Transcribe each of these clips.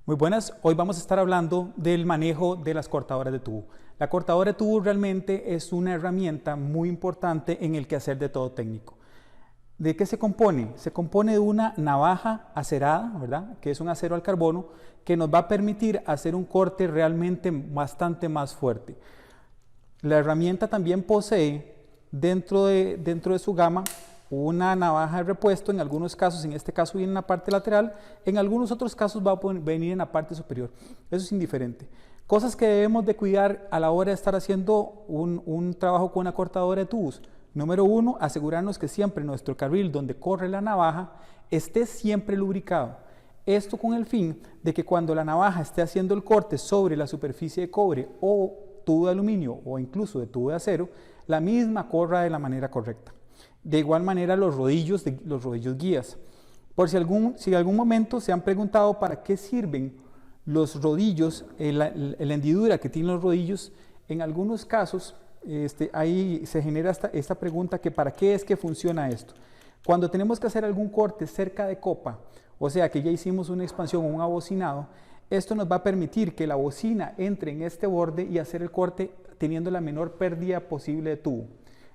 Muy buenas, hoy vamos a estar hablando del manejo de las cortadoras de tubo. La cortadora de tubo realmente es una herramienta muy importante en el quehacer de todo técnico. ¿De qué se compone? Se compone de una navaja acerada, ¿verdad? Que es un acero al carbono, que nos va a permitir hacer un corte realmente bastante más fuerte. La herramienta también posee dentro de su gama una navaja de repuesto, en algunos casos, en este caso viene en la parte lateral, en algunos otros casos va a venir en la parte superior. Eso es indiferente. Cosas que debemos de cuidar a la hora de estar haciendo un trabajo con una cortadora de tubos. Número uno, asegurarnos que siempre nuestro carril donde corre la navaja esté siempre lubricado. Esto con el fin de que cuando la navaja esté haciendo el corte sobre la superficie de cobre o tubo de aluminio o incluso de tubo de acero, la misma corra de la manera correcta. De igual manera los rodillos guías. Por si algún momento se han preguntado para qué sirven los rodillos, la hendidura que tienen los rodillos, en algunos casos ahí se genera esta pregunta que para qué es que funciona esto. Cuando tenemos que hacer algún corte cerca de copa, o sea que ya hicimos una expansión o un abocinado, esto nos va a permitir que la bocina entre en este borde y hacer el corte teniendo la menor pérdida posible de tubo.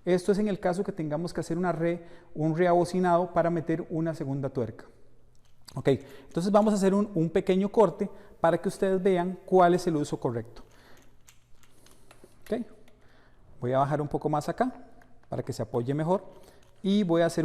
Esto es en el caso que tengamos que hacer un reabocinado para meter una segunda tuerca. Ok, entonces vamos a hacer un pequeño corte para que ustedes vean cuál es el uso correcto. Ok, voy a bajar un poco más acá para que se apoye mejor y voy a hacer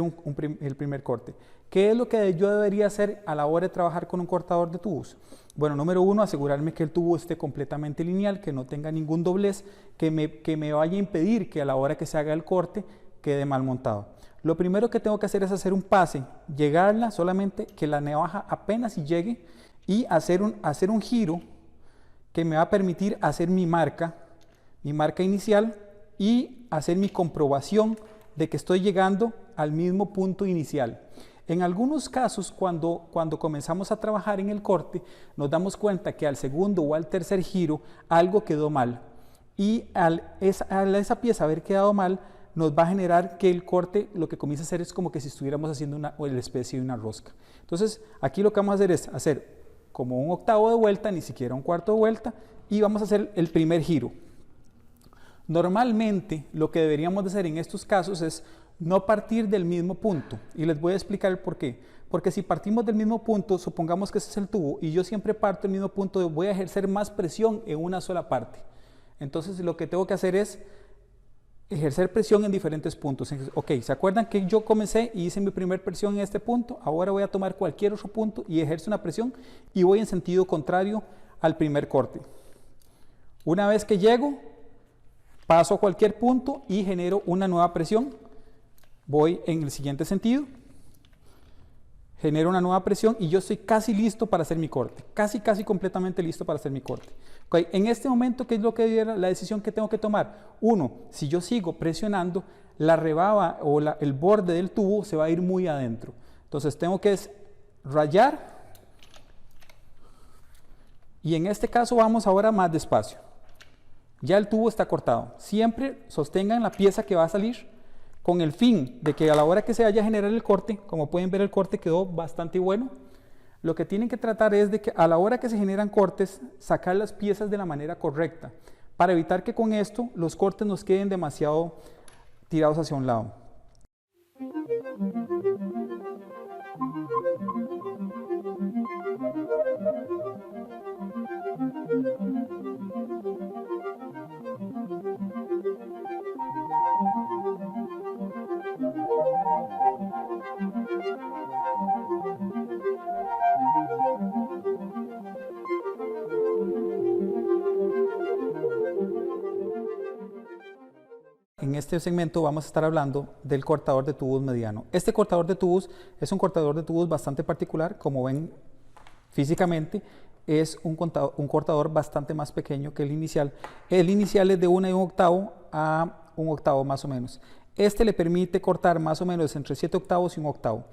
el primer corte. ¿Qué es lo que yo debería hacer a la hora de trabajar con un cortador de tubos? Bueno, número uno, asegurarme que el tubo esté completamente lineal, que no tenga ningún doblez, que me vaya a impedir que a la hora que se haga el corte quede mal montado. Lo primero que tengo que hacer es hacer un pase, llegarla solamente que la navaja apenas llegue y hacer un giro que me va a permitir hacer mi marca inicial y hacer mi comprobación de que estoy llegando al mismo punto inicial. En algunos casos, cuando comenzamos a trabajar en el corte, nos damos cuenta que al segundo o al tercer giro algo quedó mal. Y al esa pieza haber quedado mal, nos va a generar que el corte lo que comienza a hacer es como que si estuviéramos haciendo una especie de una rosca. Entonces, aquí lo que vamos a hacer es hacer como un octavo de vuelta, ni siquiera un cuarto de vuelta, y vamos a hacer el primer giro. Normalmente, lo que deberíamos de hacer en estos casos es no partir del mismo punto, y les voy a explicar el por qué. Porque si partimos del mismo punto, supongamos que ese es el tubo, y yo siempre parto del mismo punto, voy a ejercer más presión en una sola parte. Entonces lo que tengo que hacer es ejercer presión en diferentes puntos. Ok, ¿se acuerdan que yo comencé y hice mi primer presión en este punto? Ahora voy a tomar cualquier otro punto y ejerzo una presión y voy en sentido contrario al primer corte. Una vez que llego, paso a cualquier punto y genero una nueva presión. Voy en el siguiente sentido, genero una nueva presión y yo estoy casi listo para hacer mi corte. Casi completamente listo para hacer mi corte. Okay, en este momento, ¿qué es lo que la decisión que tengo que tomar? Uno, si yo sigo presionando, la rebaba o el borde del tubo se va a ir muy adentro. Entonces tengo que rayar y en este caso vamos ahora más despacio. Ya el tubo está cortado. Siempre sostengan la pieza que va a salir con el fin de que a la hora que se vaya a generar el corte, como pueden ver el corte quedó bastante bueno, lo que tienen que tratar es de que a la hora que se generan cortes, sacar las piezas de la manera correcta, para evitar que con esto los cortes nos queden demasiado tirados hacia un lado. En este segmento vamos a estar hablando del cortador de tubos mediano. Este cortador de tubos es un cortador de tubos bastante particular, como ven físicamente, es un cortador bastante más pequeño que el inicial. El inicial es de 1 1/8 a 1/8 más o menos. Este le permite cortar más o menos entre 7/8 y 1/8.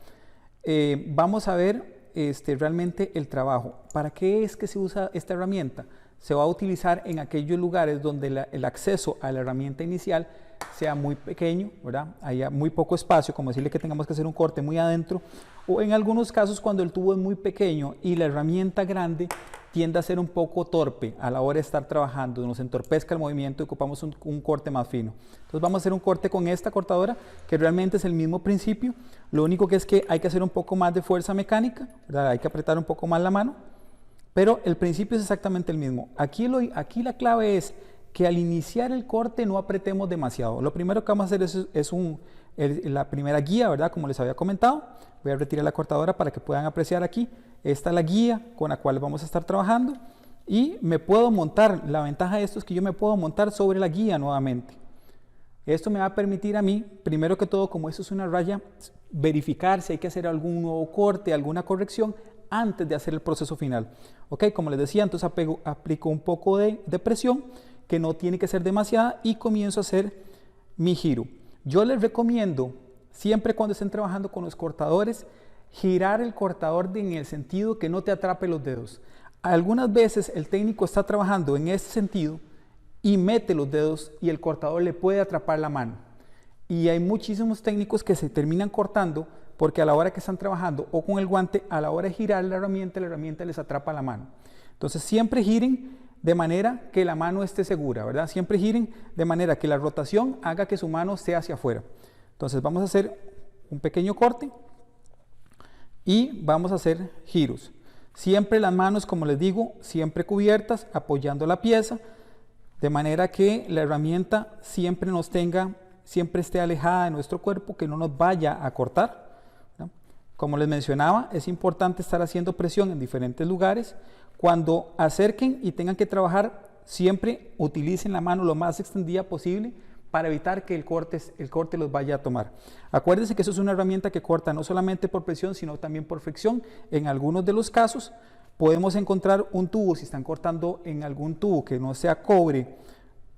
Vamos a ver realmente el trabajo. ¿Para qué es que se usa esta herramienta? Se va a utilizar en aquellos lugares donde el acceso a la herramienta inicial sea muy pequeño, ¿verdad? Haya muy poco espacio, como decirle que tengamos que hacer un corte muy adentro, o en algunos casos cuando el tubo es muy pequeño y la herramienta grande tiende a ser un poco torpe a la hora de estar trabajando, nos entorpezca el movimiento y ocupamos un corte más fino. Entonces vamos a hacer un corte con esta cortadora que realmente es el mismo principio, lo único que es que hay que hacer un poco más de fuerza mecánica, ¿verdad? Hay que apretar un poco más la mano, pero el principio es exactamente el mismo. Aquí la clave es que al iniciar el corte no apretemos demasiado. Lo primero que vamos a hacer es la primera guía, ¿verdad? Como les había comentado. Voy a retirar la cortadora para que puedan apreciar aquí. Esta es la guía con la cual vamos a estar trabajando y me puedo montar. La ventaja de esto es que yo me puedo montar sobre la guía nuevamente. Esto me va a permitir a mí, primero que todo, como esto es una raya, verificar si hay que hacer algún nuevo corte, alguna corrección antes de hacer el proceso final. Ok, como les decía, entonces aplico un poco de presión, que no tiene que ser demasiada, y comienzo a hacer mi giro. Yo les recomiendo, siempre cuando estén trabajando con los cortadores, girar el cortador en el sentido que no te atrape los dedos. Algunas veces el técnico está trabajando en este sentido y mete los dedos y el cortador le puede atrapar la mano. Y hay muchísimos técnicos que se terminan cortando porque a la hora que están trabajando o con el guante, a la hora de girar la herramienta les atrapa la mano. Entonces siempre giren de manera que la mano esté segura, ¿verdad? Siempre giren de manera que la rotación haga que su mano esté hacia afuera. Entonces vamos a hacer un pequeño corte y vamos a hacer giros. Siempre las manos, como les digo, siempre cubiertas, apoyando la pieza, de manera que la herramienta siempre esté alejada de nuestro cuerpo, que no nos vaya a cortar, ¿no? Como les mencionaba, es importante estar haciendo presión en diferentes lugares. Cuando acerquen y tengan que trabajar, siempre utilicen la mano lo más extendida posible para evitar que el corte los vaya a tomar. Acuérdense que eso es una herramienta que corta no solamente por presión, sino también por fricción. En algunos de los casos podemos encontrar un tubo, si están cortando en algún tubo que no sea cobre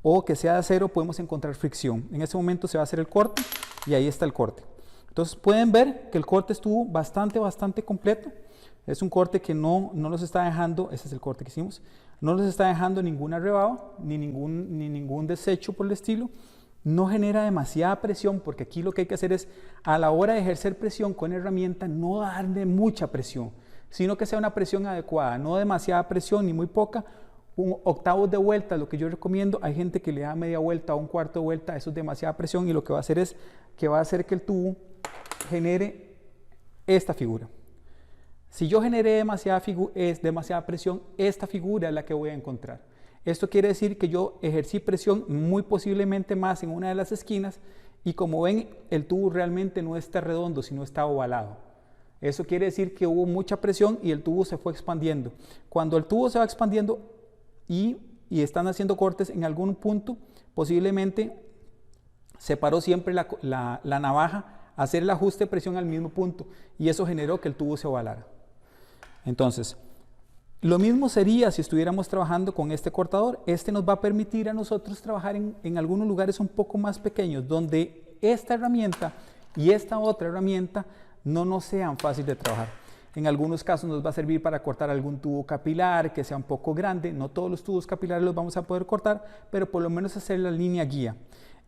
o que sea de acero, podemos encontrar fricción. En ese momento se va a hacer el corte y ahí está el corte. Entonces pueden ver que el corte estuvo bastante completo. Es un corte que no los está dejando, ese es el corte que hicimos, no les está dejando ningún arrebado, ni ningún desecho por el estilo. No genera demasiada presión, porque aquí lo que hay que hacer es, a la hora de ejercer presión con herramienta, no darle mucha presión, sino que sea una presión adecuada, no demasiada presión ni muy poca. Octavos de vuelta, lo que yo recomiendo. Hay gente que le da media vuelta o un cuarto de vuelta, eso es demasiada presión, y lo que va a hacer es que va a hacer que el tubo genere esta figura. Si yo generé demasiada presión, esta figura es la que voy a encontrar. Esto quiere decir que yo ejercí presión muy posiblemente más en una de las esquinas, y como ven, el tubo realmente no está redondo, sino está ovalado. Eso quiere decir que hubo mucha presión y el tubo se fue expandiendo. Cuando el tubo se va expandiendo y están haciendo cortes en algún punto, posiblemente se paró siempre la navaja a hacer el ajuste de presión al mismo punto, y eso generó que el tubo se ovalara. Entonces, lo mismo sería si estuviéramos trabajando con este cortador. Este nos va a permitir a nosotros trabajar en algunos lugares un poco más pequeños, donde esta herramienta y esta otra herramienta no nos sean fáciles de trabajar. En algunos casos nos va a servir para cortar algún tubo capilar que sea un poco grande. No todos los tubos capilares los vamos a poder cortar, pero por lo menos hacer la línea guía.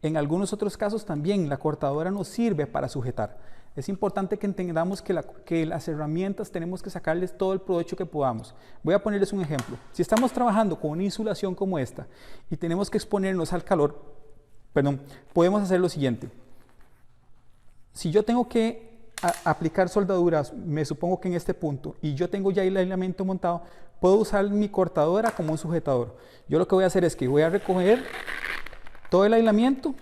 En algunos otros casos también la cortadora nos sirve para sujetar. Es importante que entendamos que las herramientas tenemos que sacarles todo el provecho que podamos. Voy a ponerles un ejemplo. Si estamos trabajando con una insulación como esta y tenemos que exponernos al calor, podemos hacer lo siguiente. Si yo tengo que aplicar soldaduras, me supongo que en este punto, y yo tengo ya el aislamiento montado, puedo usar mi cortadora como un sujetador. Yo lo que voy a hacer es que voy a recoger todo el aislamiento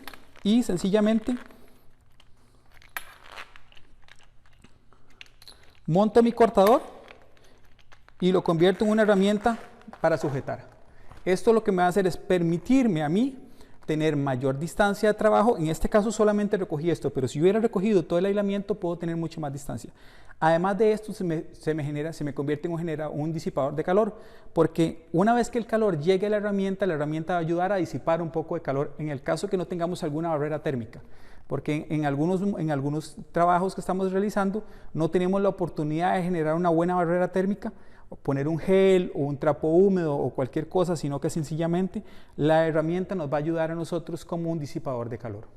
y sencillamente monto mi cortador y lo convierto en una herramienta para sujetar. Esto lo que me va a hacer es permitirme a mí tener mayor distancia de trabajo. En este caso solamente recogí esto, pero si hubiera recogido todo el aislamiento puedo tener mucha más distancia. Además de esto se me convierte en un disipador de calor, porque una vez que el calor llegue a la herramienta va a ayudar a disipar un poco de calor en el caso que no tengamos alguna barrera térmica. Porque en algunos trabajos que estamos realizando no tenemos la oportunidad de generar una buena barrera térmica, o poner un gel o un trapo húmedo o cualquier cosa, sino que sencillamente la herramienta nos va a ayudar a nosotros como un disipador de calor.